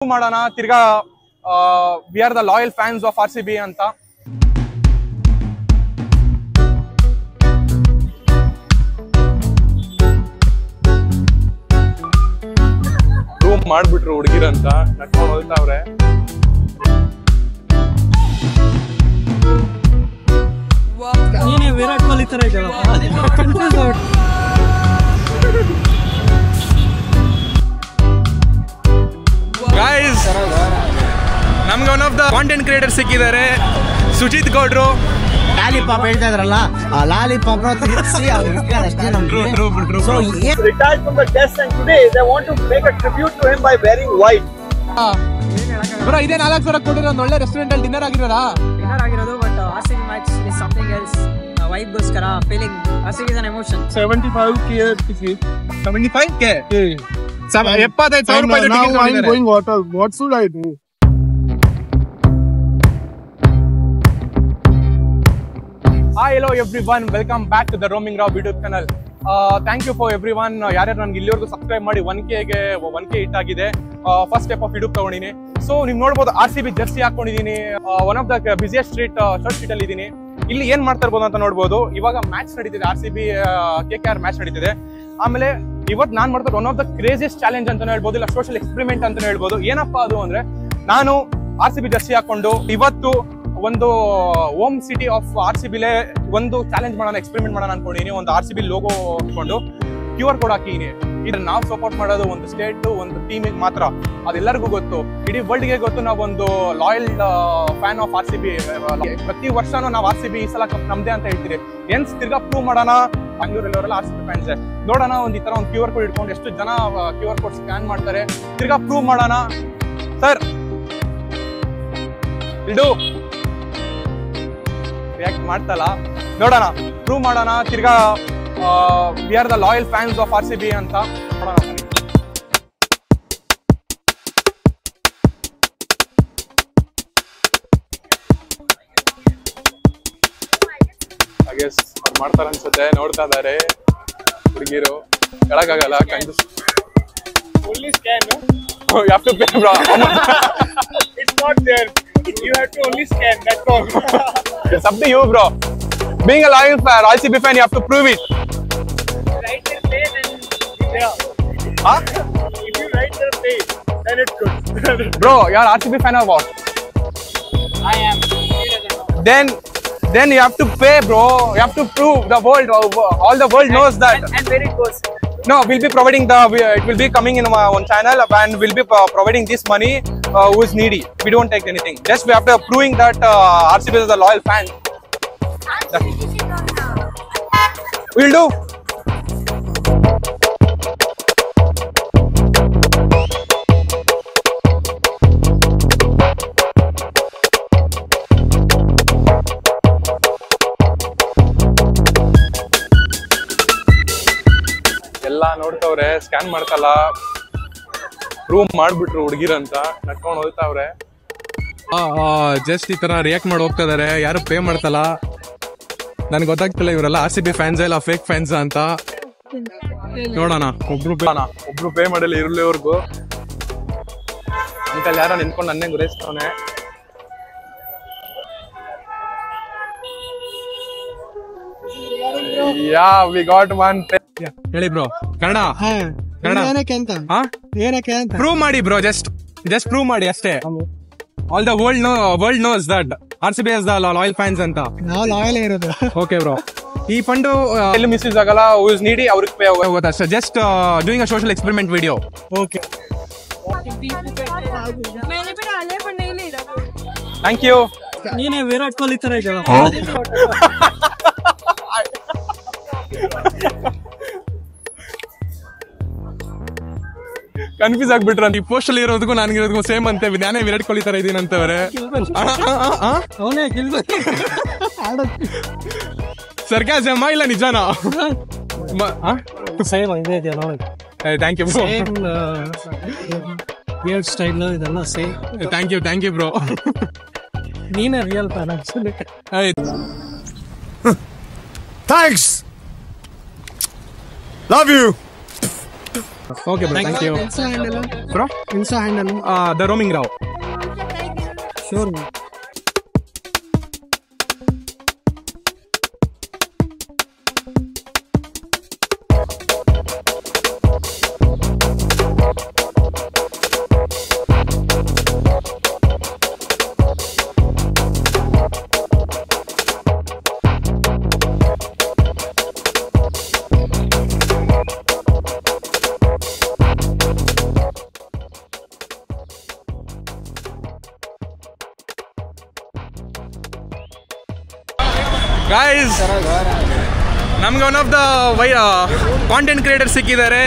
ಮಾಡೋಣ ತಿರ್ಗಾ we are the loyal fans of RCB ಅಂತ ರೂಮ್ ಮಾಡ್ಬಿಟ್ರು ಹುಡುಗಿರಂತ ನಡ್ಕೊಂಡು ಹೋಗ್ತಾವ್ರೆ. ನೀನೇ ವಿರಾಟ್ ಕೊಹ್ಲಿ ತರ ಇದೆಯಲ್ಲ. ಗೈಸ್ ನಮ್ಗೆ one of the content creator ಸಿಕ್ಕಿದ್ದಾರೆ, ಸುಜಿತ್ ಗೌಡ್ರು. ಲಾಲಿಪಾಪ್ ಹೇಳ್ತಾ ಇದ್ರಲ್ಲ, ಆ lollipop retired from the desk and today they want to make a tribute to him by wearing white. Bro ಇದೇ 4,000 ಕೊಟ್ಟಿರೋ ಒಂದು ಒಳ್ಳೆ ರೆಸ್ಟೋರೆಂಟ್ ಅಲ್ಲಿ ಡಿನ್ನರ್ ಆಗಿರೋದಾ? ಡಿನ್ನರ್ ಆಗಿರೋದು, but RCB match is something else. ವೈಬ್ಗೋಸ್ಕರ feeling RCB is an emotion. 75K ticket. 75K? 75,000 ರೂಪಾಯಿ ticket I'm going what should I do? Hi, hello everyone. Welcome back to the Roaming Raw YouTube channel. Thank you for everyone. ಯಾರ್ಯಾರು ನನಗೆ ಇಲ್ಲಿವರೆಗೂ subscribe ಮಾಡಿ 1K hit ಆಗಿದೆ. First step of YouTube ತಗೊಂಡಿನಿ. So ನೀವು ನೋಡ್ಬೋದು RCB Jersey ಹಾಕೊಂಡಿದ್ದೀನಿ. One of the busiest shirt street ಅಲ್ಲಿ ಇದ್ದೀನಿ. ಇಲ್ಲಿ ಏನ್ ಮಾಡ್ತಾ ಇರ್ಬೋದು ಅಂತ ನೋಡ್ಬೋದು. ಇವಾಗ ಮ್ಯಾಚ್ ನಡೀತಿದೆ, RCB KKR ಮ್ಯಾಚ್ ನಡೀತಿದೆ. ಆಮೇಲೆ ಇವತ್ತು ನಾನ್ ಮಾಡ್ತಾರೆ one of the craziest challenge ಅಂತ ಹೇಳ್ಬೋದು, ಇಲ್ಲ ಸೋಷಿಯಲ್ ಎಕ್ಸ್ಪೆರಿಮೆಂಟ್ ಅಂತ ಹೇಳ್ಬೋದು. ಏನಪ್ಪಾ ಅದು ಅಂದ್ರೆ, ನಾನು RCB ಜರ್ಸಿ ಹಾಕೊಂಡು ಇವತ್ತು ಒಂದು ಹೋಮ್ ಸಿಟಿ ಆಫ್ RCB ಒಂದು ಚಾಲೆಂಜ್ ಮಾಡೋಣ, ಎಕ್ಸ್ಪೆರಿಮೆಂಟ್ ಮಾಡೋಣ ಅನ್ಕೊಂಡಿನಿ. ಒಂದು RCB ಲೋಗೋ ಹಾಕೊಂಡು QR ಕೋಡ್ ಹಾಕಿನಿ. ಇದ್ರ ನಾವು ಸಪೋರ್ಟ್ ಮಾಡೋದು ಒಂದು ಸ್ಟೇಟ್, ಒಂದು ಟೀಮಿಗೆ ಮಾತ್ರ, ಅದೆಲ್ಲರಿಗೂ ಗೊತ್ತು, ಇಡೀ ವರ್ಲ್ಡ್ಗೆ ಗೊತ್ತು. ನಾವೊಂದು ಲಾಯಲ್ ಫ್ಯಾನ್ ಆಫ್ RCB. ಪ್ರತಿ ವರ್ಷನೂ ನಾವು RCB ಈ ಸಲ ಕಪ್ ನಮ್ದೇ ಅಂತ ಹೇಳ್ತೀರಿ. ಏನ್ಸ್ ತಿರ್ಗಾ ಪ್ರೂವ್ ಮಾಡೋಣ. ಬೆಂಗಳೂರಲ್ಲಿವರೆಲ್ಲ RCB ಫ್ಯಾನ್ಸ್ ನೋಡೋಣ, ಒಂದು ಈ ತರ ಒಂದು QR ಕೋಡ್ ಇಟ್ಕೊಂಡು ಎಷ್ಟು ಜನ QR ಕೋಡ್ ಸ್ಕ್ಯಾನ್ ಮಾಡ್ತಾರೆ, ತಿರ್ಗಾ ಪ್ರೂವ್ ಮಾಡೋಣ. ಸರ್ ಇಡು ರಿಯಾಕ್ಟ್ ಮಾಡ್ತಲ್ಲ, ನೋಡೋಣ, ಪ್ರೂವ್ ಮಾಡೋಣ. ತಿರ್ಗಾ we are the loyal fans of RCB ಅಂತ ನೋಡೋಣ. ಗೆಸ್ ಅವ್ರು ಮಾಡ್ತಾರ ಅನ್ಸುತ್ತೆ, ನೋಡ್ತಾ ಇದಾರೆ ಹುಡುಗಿರು. ಹೇಳಕ್ಕಾಗಲ್ಲ. Only scan, no? You have to pay, bro. It's not there. You have to only scan. That's all. It's up to you, bro. Being a loyal fan, RCB fan, you have to prove it. Write their page and yeah. Huh? If you write their page, then it's good. Bro, you are RCB fan or what? I am. Then you have to pay, bro. You have to prove the world. All the world knows that. And where it goes. No, we'll be providing it will be coming in one channel, and we'll be providing this money who is needy. We don't take anything. Just we have to proving that RCB is a loyal fan. We'll do. ಎಲ್ಲ ನೋಡ್ತವ್ರೆ, scan ಮಾಡ್ತಲ್ಲ, prove ಮಾಡ್ಬಿಟ್ರು ಹುಡುಗಿರಂತ ನಡ್ಕೊಂಡು ಹೋಗ್ತಾವ್ರೆ. Just ಈ ತರ react ಮಾಡಿ ಹೋಗ್ತಾ ಇದಾರೆ. ಯಾರು pay ಮಾಡ್ತಲ್ಲ. ನನ್ಗೆ ಗೊತ್ತಾಗ್ತಿಲ್ಲ ಇವರೆಲ್ಲ RCB ಫ್ಯಾನ್ಸ್ ಇಲ್ಲ ಫೇಕ್ ಫ್ಯಾನ್ಸ್ ಅಂತ. ನೋಡೋಣ. ಒಬ್ರು ಪೇ ಮಾಡಿಲ್ಲ ಇರ್ಲಿವರೆಗೂ. ಅಂಕಲ್ ಯಾರೋ ನಿಂತ್ಕೊಂಡು ನನ್ನೇ ಗುರೈಸ್ತವನೆ. We got one. ಹೇಳಿ ಬ್ರೋ. ಕನ್ನಡ ಏನಕ್ಕೆ ಅಂತ ಪ್ರೂವ್ ಮಾಡಿ ಬ್ರೋ. ಜಸ್ಟ್ ಪ್ರೂವ್ ಮಾಡಿ ಅಷ್ಟೇ. All the world knows that RCB is the loyal fans ಅಂತ. ನಾವು ಲಾಯಲ್ ಇರೋದು. Okay bro. ಈ ಫಂಡು ಎಲ್ಲಿ ಮಿಸ್ಯೂಸ್ ಆಗಲ್ಲ. ಹೂ ಇಸ್ ನೀಡಿ ಅವ್ರಿಗೆ ಪೇ ಹೋಗುತ್ತೆ ಅಷ್ಟೇ. Just doing a social experiment video. Okay, thank you. ನೀನೇ ವಿರಾಟ್ ಕೊಹ್ಲಿ ತರ ಇದೆಯಲ್ಲ. ಕನ್ಫ್ಯೂಸ್ ಆಗ್ಬಿಟ್ರ. ಈ ಪೋಸ್ಟ್ ಅಲ್ಲಿ ಇರೋದಕ್ಕೂ ನನಗಿರೋದಕ್ಕೂ ಸೇಮ್ ಅಂತ. ನಾನೇ ವಿರಾಟ್ ಕೊಹ್ಲಿ ತರ ಇದೀನಿ ಅಂತವ್ರೆ. ಸರ್ಕಾಸಮ ಇಲ್ಲ ನಿಜಾನ? ಸೇಮ್ ಇದೆ ಇದೆಯಲ್ಲ. ಥ್ಯಾಂಕ್ ಯು ಹೇರ್ ಸ್ಟೈಲ್ ಇದೆಲ್ಲ ಸೇಮ್. Thank you bro. ನೀನೇ real fan actually. Thanks. Love you. Okay, bro. Thank you. Insta handle. Bro? Insta handle. The roaming Rao. Sure. Guys, ನಮ್ಗೆ one of the content creator ಸಿಕ್ಕಿದ್ದಾರೆ,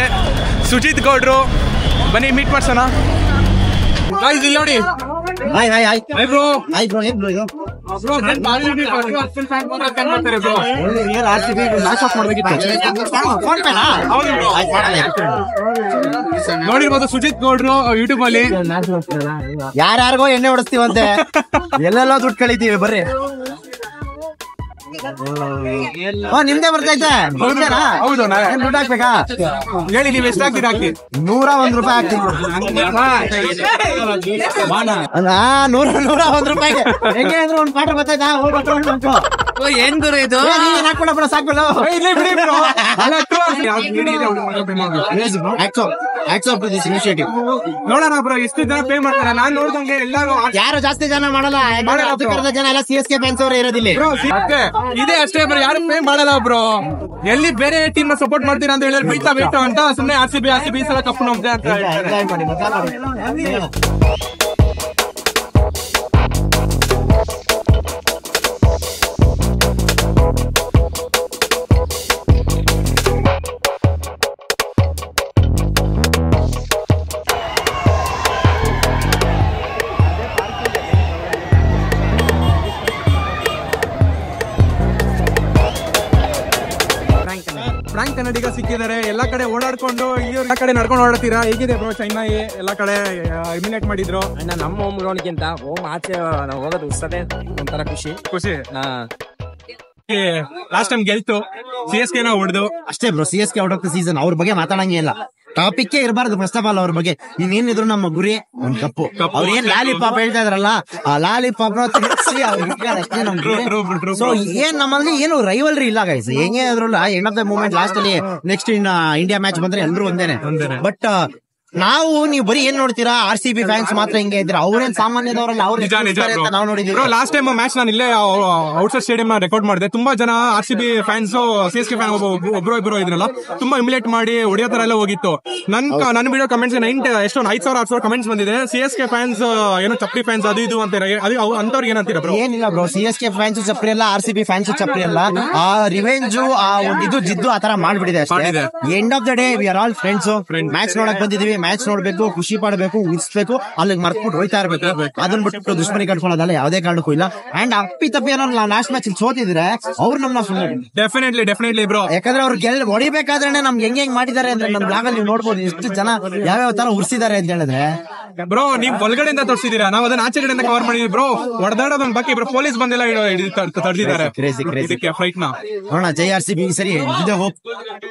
ಸುಜಿತ್ ಗೌಡ್ರು. ಬನ್ನಿ meet ಮಾಡ್ಸೋಣ. Guys ಇಲ್ಲಿ ನೋಡಿ. Hi hi hi Hi bro. Hi bro ಏನ್ bro ಇದು Bro, real RCB match off ಮಾಡಬೇಕಿತ್ತು ನೋಡಿರ್ಬೋದು ಸುಜಿತ್ ಗೌಡ್ರು ಯೂಟ್ಯೂಬ್ ಅಲ್ಲಿ. ಯಾರ್ಯಾರಿಗೋ ಎಣ್ಣೆ ಹೊಡಿಸ್ತೀವಂತೆ, ಎಲ್ಲೆಲ್ಲೋ ದುಡ್ಡು ಕಳಿತೀವಿ ಬರ್ರಿ. ನಿಮ್ದೇ ಬರ್ತೈತೆ ಹೌದು, ಏನ್ ದುಡ್ಡು ಹಾಕ್ಬೇಕಾ? ಹೇಳಿ ನೀವು ಎಷ್ಟು ಹಾಕ್ತೀರಾ? ಹಾಕಿ 101 ರೂಪಾಯಿ ಹಾಕ್ತೀವಿ. 101 ರೂಪಾಯಿಗೆ ಹೆಂಗೆ ಅಂದ್ರೆ ಒಂದು ಪಾಠ ಬರ್ತೈತಾ? ಏನ್ ಗುರು ಇದು? ನೀನ್ ಹಾಕೊಡಪ್ಪ ಸಾಕ್ಬಿಡು. ನೋಡೋಣ ಬ್ರೋ ಎಷ್ಟು ಜನ ಪೇ ಮಾಡ್ತಾರೆ. ನಾನ್ ನೋಡ್ದಂಗೆ ಎಲ್ಲಾರು ಯಾರು ಜಾಸ್ತಿ ಜನ ಮಾಡಲ್ಲ, ಜನ ಎಲ್ಲ CSK ಫ್ಯಾನ್ಸ್ ಅವರೇ ಇರೋದಿಲ್ಲ. ಇದೆ ಅಷ್ಟೇ ಬ್ರೋ, ಯಾರು ಪೇ ಮಾಡಲ್ಲ ಬ್ರೋ. ಎಲ್ಲಿ ಬೇರೆ ಟೀಮ್ ನ ಸಪೋರ್ಟ್ ಮಾಡ್ತೀರಾ ಅಂತ ಹೇಳಿದ್ರೆ ಬೈತಾ ಅಂತ ಸುಮ್ಮನೆ RCB ಈ ಸಲ ಕಪ್ಪು ನಮ್ದೆ ಅಂತ ಫ್ರಾಂಕ್ ಕನ್ನಡಿಗ ಸಿಕ್ಕಿದ್ದಾರೆ. ಎಲ್ಲಾ ಕಡೆ ಓಡಾಡ್ಕೊಂಡು ಎಲ್ಲಾ ಕಡೆ ನಡ್ಕೊಂಡು ಓಡಾಡ್ತೀರಾ? ಹೇಗಿದೆ ಬ್ರೋ ಚೈನಾ ಎಲ್ಲಾ ಕಡೆ ಎಲಿಮಿನೇಟ್ ಮಾಡಿದ್ರು? ನಮ್ಮ ಹೋಮ್ ಗ್ರೌಂಡ್ಗಿಂತ ಹೋಮ್ ಆಚೆ ನಾವು ಹೋಗೋದು ಉತ್ಸವೇ ಒಂಥರ ಖುಷಿ. ಲಾಸ್ಟ್ ಟೈಮ್ ಗೆಲ್ತು CSK ನ ಹೊಡೆದು ಅಷ್ಟೇ bro. CSK out of the season, ಅವ್ರ ಬಗ್ಗೆ ಮಾತಾಡಂಗೆ ಇಲ್ಲ. ಟಾಪಿಕ್ ಇರಬಾರ್ದು ಫಸ್ಟ್ ಆಫ್ ಆಲ್ ಅವ್ರ ಬಗ್ಗೆ. ಇನ್ನೇನಿದ್ರು ನಮ್ಮ ಗುರಿ ಒಂದ್ ಕಪ್ಪು. ಅವ್ರ ಏನ್ ಲಾಲಿಪಾಪ್ ಹೇಳ್ತಾ ಇದ್ರಲ್ಲ, ಆ ಲಾಲಿಪಾಪ್ ಏನ್ ನಮ್ಮಲ್ಲಿ ಏನು ರೈವಲ್ರಿ ಇಲ್ಲ ಗೈಸ್. ಹೆಂಗೆ ಅದ್ರಲ್ಲ end of the moment last ಅಲ್ಲಿ ನೆಕ್ಸ್ಟ್ ಇಂಡಿಯಾ ಮ್ಯಾಚ್ ಬಂದ್ರೆ ಎಲ್ರು ಒಂದೇನೆ. ಬಟ್ ನೀವು ಬರೀ ಏನ್ ನೋಡ್ತೀರಾ, RCB ಫ್ಯಾನ್ಸ್ ಮಾತ್ರ ಹಿಂಗೆ ಇದ್ರೆ ಅವ್ರೇನ್ ಸಾಮಾನ್ಯದವರಲ್ಲ. ನಾವು ನೋಡಿದ್ವಿ ಲಾಸ್ಟ್ ಟೈಮ್ ಮ್ಯಾಚ್ ನಾನು ಇಲ್ಲೇ ಔಟ್ಸೈಡ್ ಸ್ಟೇಡಿಯಂ ರೆಕಾರ್ಡ್ ಮಾಡಿದೆ. ತುಂಬಾ ಜನ RCB ಫ್ಯಾನ್ಸ್ CSK ಫ್ಯಾನ್ ಒಬ್ರು ಇಬ್ರು ಇದ್ರಲ್ಲ, ತುಂಬಾ ಇಮಿಲೇಟ್ ಮಾಡಿ ಹೊಡೆಯೋ ತರ ಎಲ್ಲ ಹೋಗಿತ್ತು. ನನ್ ವಿಡಿಯೋ ಕಮೆಂಟ್ಸ್ ಎಷ್ಟೊಂದು 5,000-6,000 ಕಮೆಂಟ್ಸ್ ಬಂದಿದೆ. CSK ಫ್ಯಾನ್ಸ್ ಏನೋ ಚಪ್ರಿ ಫ್ಯಾನ್ಸ್ ಅದು ಇದು ಅಂತಾರೆ. ಅಂತವ್ರಿಗೆ ಏನಂತೀರ ಬ್ರೋ? ಏನಿಲ್ಲ ಬ್ರೋ, CSK ಫ್ಯಾನ್ಸ್ ಚಪ್ರಿ ಅಲ್ಲ, RCB ಫ್ಯಾನ್ಸ್ ಚಪ್ರಿ ಅಲ್ಲ. ಆ ರಿವೆಂಜು, ಆ ಇದು ಜಿದ್ದು ಆತರ ಮಾಡ್ಬಿಟ್ಟಿದೆ ಅಷ್ಟೇ. End of the day we are all friends. Match ನೋಡಕ್ ಬಂದಿದೀವಿ, ಮ್ಯಾಚ್ ನೋಡ್ಬೇಕು, ಖುಷಿ ಪಡಬೇಕು, ಉಳಿಸ್ಬೇಕು, ಅಲ್ಲಿಗೆ ಮರ್ತ್ಬಿಟ್ಟು ಹೋಯ್ತಾ ಇರ್ಬೇಕು. ಅದನ್ನ ಬಿಟ್ಟು ದುಶ್ಮನಿ ಕಟ್ಕೊಳ್ಳೋದಲ್ಲ ಯಾವುದೇ ಕಾರಣಕ್ಕೂ ಇಲ್ಲ. ಅಂಡ್ ಅಪ್ಪಿ ತಪ್ಪಿ ಏನಾದ್ರು ಲಾಸ್ಟ್ ಮ್ಯಾಚ್ ಸೋತಿದ್ರೆ ಅವ್ರು ನಮ್ಮನ್ನ ಡೆಫಿನೆಟ್ಲಿ ಬ್ರೋ. ಯಾಕಂದ್ರೆ ಅವ್ರು ಹೊಡಿಬೇಕಾದ್ರೆ ನಮ್ಗೆ ಹೆಂಗ್ ಮಾಡಿದ್ದಾರೆ ಅಂದ್ರೆ ನಮ್ ಬ್ಲಾಗ್ ಅಲ್ಲಿ ನೀವು ನೋಡ್ಬೋದು ಎಷ್ಟು ಜನ ಯಾವ್ಯಾವ ತರ ಉರ್ಸಿದ್ದಾರೆ ಅಂತ ಹೇಳಿದ್ರೆ. ಬ್ರೋ ನೀವ್ ಒಳಗಡೆಯಿಂದ ತೋರಿಸಿದೀರಾ, ನಾವು ಅದನ್ನ ಆಚೆ ಕಡೆಯಿಂದ ಕವರ್ ಮಾಡಿದ್ವಿ ಬ್ರೋ. ಹೊಡೆದಾಡೋದನ್ನ ಬಾಕಿ ಬ್ರೋ, ಪೊಲೀಸ್ ಬಂದಿಲ್ಲ ತಡೆದಿದ್ದಾರೆ ಫ್ಲೈಟ್ ನ. ನೋಡೋಣ, ಜೈ RCB ಸರಿ ಹೋಪ್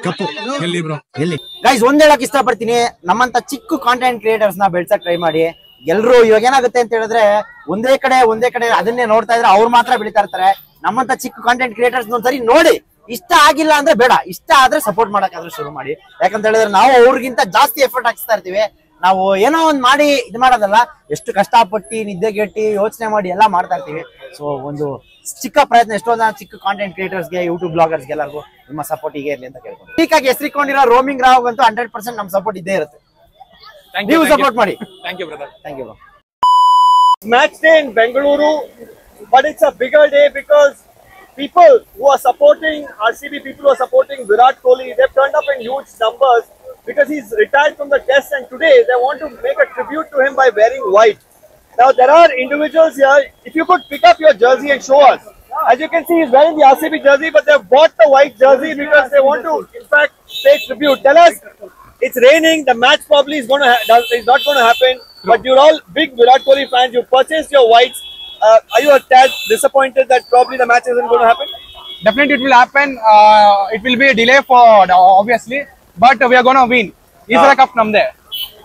ಕಪ್ಪು ಎಲ್ಲಿ ಬ್ರೋ ಎಲ್ಲಿ. ಗೈಸ್ ಒಂದ್ ಹೇಳಕ್ ಇಷ್ಟಪಡ್ತೀನಿ, ನಮ್ಮಂತ ಚಿಕ್ಕ ಕಾಂಟೆಂಟ್ ಕ್ರಿಯೇಟರ್ಸ್ ನ ಬೆಳ್ಸಕ್ ಟ್ರೈ ಮಾಡಿ. ಎಲ್ರು ಇವಾಗ ಏನಾಗುತ್ತೆ ಅಂತ ಹೇಳಿದ್ರೆ ಒಂದೇ ಕಡೆ ಅದನ್ನೇ ನೋಡ್ತಾ ಇದ್ರೆ ಅವ್ರು ಮಾತ್ರ ಬೆಳಿತಾ ಇರ್ತಾರೆ. ನಮ್ಮಂತ ಚಿಕ್ಕ ಕಾಂಟೆಂಟ್ ಕ್ರಿಯೇಟರ್ಸ್ ಒಂದ್ಸರಿ ನೋಡಿ, ಇಷ್ಟ ಆಗಿಲ್ಲ ಅಂದ್ರೆ ಬೇಡ, ಇಷ್ಟ ಆದ್ರೆ ಸಪೋರ್ಟ್ ಮಾಡಕ್ಕಾದ್ರೂ ಶುರು ಮಾಡಿ. ಯಾಕಂತ ಹೇಳಿದ್ರೆ ನಾವು ಅವ್ರಿಗಿಂತ ಜಾಸ್ತಿ ಎಫರ್ಟ್ ಹಾಕ್ಸ್ತಾ ಇರ್ತೀವಿ. ನಾವು ಏನೋ ಒಂದ್ ಮಾಡಿ ಇದು ಮಾಡೋದಲ್ಲ, ಎಷ್ಟು ಕಷ್ಟಪಟ್ಟು ನಿದ್ದೆಗೆಟ್ಟಿ ಯೋಚನೆ ಮಾಡಿ ಎಲ್ಲಾ ಮಾಡ್ತಾ ಇರ್ತೀವಿ. ಸೊ ಒಂದು ಚಿಕ್ಕ ಪ್ರಯತ್ನ, ಎಷ್ಟೊಂದು ಚಿಕ್ಕ ಕಾಂಟೆಂಟ್ ಕ್ರಿಯೇಟರ್ಸ್ಗೆ, ಯೂಟ್ಯೂಬ್ ಬ್ಲಾಗರ್ಸ್ಗೆ ಎಲ್ಲರಿಗೂ ನಿಮ್ಮ ಸಪೋರ್ಟ್ ಹೀಗೆ ಇರಲಿ ಅಂತ ಕೇಳ್ಕೊಂಡು, ಟೀಕಾಗಿ ಹೆಸರಿಕೊಂಡಿರೋ ರೋಮಿಂಗ್ ರಾವ್ ಅಂತೂ 100% ನಮ್ ಸಪೋರ್ಟ್ ಇದ್ದೇ ಇರುತ್ತೆ. ನೀವು ಸಪೋರ್ಟ್ ಮಾಡಿ. Thank you brother. Thank you. Match day in Bengaluru, but it's a bigger day because people who are supporting RCB, people who are supporting Virat Kohli, they've turned up in huge numbers because he's retired from the test, and today they want to make a tribute to him by wearing white. Now there are individuals here, if you could pick up your jersey and show us. As you can see, he's wearing the RCB jersey, but they've bought the white jersey because they want to in fact pay tribute. Tell us, it's raining, the match probably is not going to happen, but you're all big Virat Kohli fans, you purchased your whites. Are you a tad disappointed that probably the match isn't going to happen? Definitely it will happen. It will be a delay for obviously, but we are going to win. ಈ ಸಲ cup ನಮ್ದೆ.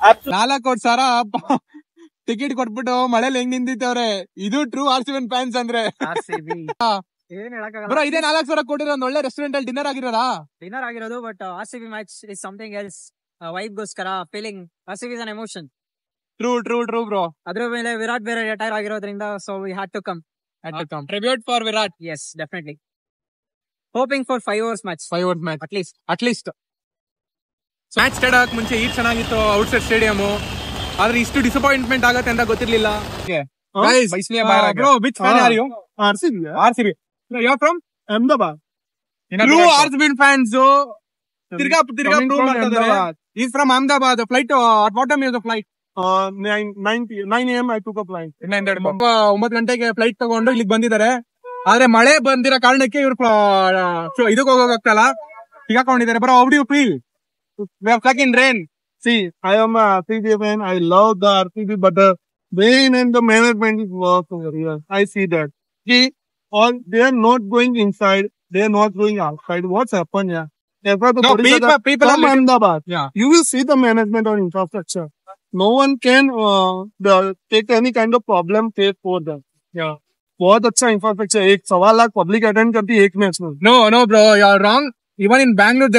4,00,00,000 ticket ಕೊಟ್ಬಿಟ್ಟು ಮಳೆಲಿ ಹೆಂಗ್ ನಿಂತಿತ್ತವ್ರೆ. ಇದು true RCB fans ಅಂದ್ರೆ. ಏನ್ ಹೇಳಕ್ಕಾಗಲ್ಲ bro, ಇದೇ 4,00,000 ಕೊಟ್ಟಿರೋ ಒಂದ್ ಒಳ್ಳೆ ರೆಸ್ಟೋರೆಂಟ್ ಅಲ್ಲಿ ಡಿನ್ನರ್ ಆಗಿರೋದು. But RCB match is something else. ವೈಬ್ಗೋಸ್ಕರ feeling. RCB is an emotion. True bro. ಅದ್ರ ಮೇಲೆ ವಿರಾಟ್ ಬೇರೆ ರಿಟೈರ್ ಆಗಿರೋದ್ರಿಂದ so we had to come. Tribute for Virat. Yes, definitely. Hoping for 5 hours match. 5 hours match at least. Match start ಆಗಕ್ ಮುಂಚೆ ಈಗ ಚೆನ್ನಾಗಿತ್ತು outside stadium. ಆದ್ರೆ ಇಷ್ಟು ಡಿಸಪಾಯಿಂಟ್ಮೆಂಟ್ ಆಗತ್ತೆ ಅಂತ ಗೊತ್ತಿರ್ಲಿಲ್ಲ. Bro, which fan are you? RCB. You are from Ahmedabad. True RCB fans. ತಿರ್ಗಾ ಪ್ರೂವ್ ಮಾಡ್ತಿದ್ದಾರೆ. He's from Ahmedabad. Flight at what time is the flight? 9 AM I took a flight. 9 ಗಂಟೆಗೆ flight ತಗೊಂಡು ಇಲ್ಲಿಗೆ ಬಂದಿದ್ದಾರೆ. ಆದ್ರೆ ಮಳೆ ಬಂದಿರೋ ಕಾರಣಕ್ಕೆ ಇವ್ರು ಇದಕ್ಕೆ ಹೋಗೋಕ್ಕಾಗಲ್ಲ, ಸಿಗಾಕೊಂಡಿದ್ದಾರೆ. ಬರೋ how do you feel? We are stuck in rain. See, I am a RCB fan. I love the RCB, but the rain and the management is worse over here. I see that. See, they are not going inside. They are not going outside. What's happened here? No, people from Ahmedabad. Yeah. You will see the management on infrastructure. No one can take any kind of problem face for them. Yeah. बहुत अच्छा infrastructure. 1.25 lakh public attend करती है एक match में. No bro, you are wrong. Even in Bangalore,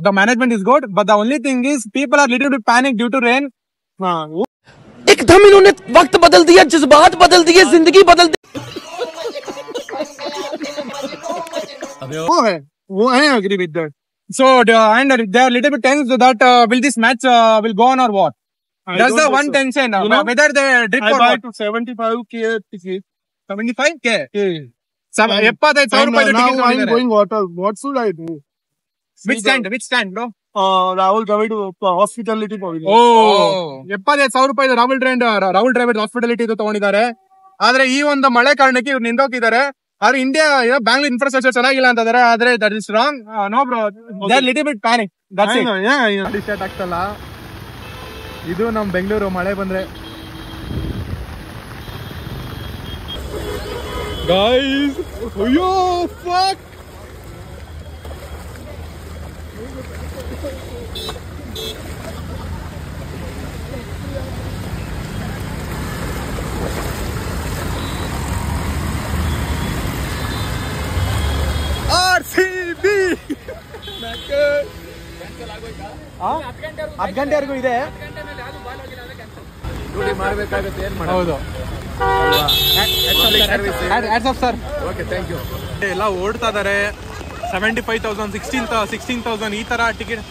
the management is good, but the only thing is people are little bit panicked due to rain. हाँ, एकदम इन्होंने वक्त बदल दिया, जज्बात बदल दिए, जिंदगी बदल दी. वो है agree with that. So and they are little bit tense that will this match will go on or what? That's the one tension. Whether they drip I or buy what. to 75K ticket. 75K. 75,000 ರೂಪಾಯಿ now I'm ticket. going water. What should I do? Which stand bro? Rahul Dravid hospitality provision. 75,000 ರೂಪಾಯಿ Rahul Dravid hospitality ತಗೊಂಡಿದ್ದಾರೆ. ಆದ್ರೆ ಈ ಒಂದು ಮಳೆ ಕಾರಣಕ್ಕೆ ಇವ್ರು ನಿಂದೋಗಿದ್ದಾರೆ. ಆದ್ರೆ ಇಂಡಿಯಾ ಬ್ಯಾಂಗ್ಳೂರ್ ಇನ್ಫ್ರಾಸ್ಟ್ರಕ್ಚರ್ ಚೆನ್ನಾಗಿಲ್ಲ ಅಂತಾರೆ. ಆದ್ರೆ that is wrong. No bro, they are little bit panic. That's it. Start ಆಗ್ತಲ್ಲ. ಇದು ನಮ್ ಬೆಂಗಳೂರು ಮಳೆ ಬಂದ್ರೆ. Guys, ಅಯ್ಯೋ fuck. RCB 10 ಗಂಟೆವರೆಗೂ ಇದೆ. ಹೌದು. ಎಲ್ಲ ಓಡ್ತಾ ಇದಾರೆ. 75,000 16,000 ಈ ತರ ಟಿಕೆಟ್.